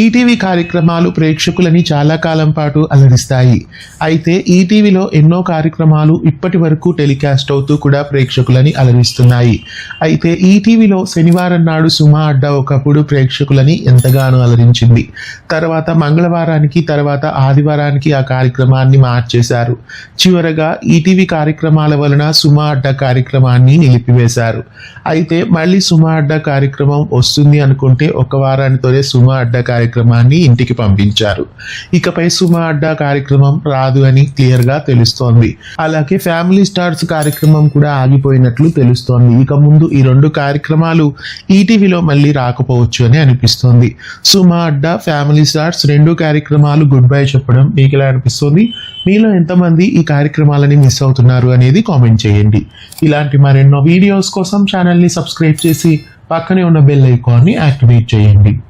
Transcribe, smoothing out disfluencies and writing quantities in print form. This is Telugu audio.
ఈటీవీ కార్యక్రమాలు ప్రేక్షకులని చాలా కాలం పాటు అలరిస్తాయి. అయితే ఈటీవీలో ఎన్నో కార్యక్రమాలు ఇప్పటి వరకు టెలికాస్ట్ అవుతూ కూడా ప్రేక్షకులని అలరిస్తున్నాయి. అయితే ఈటీవీలో శనివారం నాడు సుమా అడ్డా ఒకప్పుడు ప్రేక్షకులని ఎంతగానో అలరించింది. తర్వాత మంగళవారానికి తర్వాత ఆదివారానికి ఆ కార్యక్రమాన్ని మార్చేశారు. చివరగా ఈటీవీ కార్యక్రమాల వలన సుమా అడ్డా కార్యక్రమాన్ని నిలిపివేశారు. అయితే మళ్ళీ సుమా అడ్డా కార్యక్రమం వస్తుంది అనుకుంటే ఒక వారానితోనే సుమా అడ్డా కార్యక్రమాన్ని ఇంటికి పంపించారు. ఇకపై సుమా అడ్డా కార్యక్రమం రాదు అని క్లియర్ గా తెలుస్తోంది. అలాగే ఫ్యామిలీ స్టార్స్ కార్యక్రమం కూడా ఆగిపోయినట్లు తెలుస్తోంది. ఇక ముందు ఈ రెండు కార్యక్రమాలు ఈటీవీలో మళ్ళీ రాకపోవచ్చు అని అనిపిస్తోంది. సుమా అడ్డా, ఫ్యామిలీ స్టార్స్ రెండు కార్యక్రమాలు గుడ్ బై చెప్పడం మీకు ఎలా అనిపిస్తుంది? మీలో ఎంతమంది ఈ కార్యక్రమాలని మిస్ అవుతున్నారు అనేది కామెంట్ చేయండి. ఇలాంటి మరెన్నో వీడియోస్ కోసం ఛానల్ని సబ్స్క్రైబ్ చేసి పక్కనే ఉన్న బెల్ ఐకాన్ని యాక్టివేట్ చేయండి.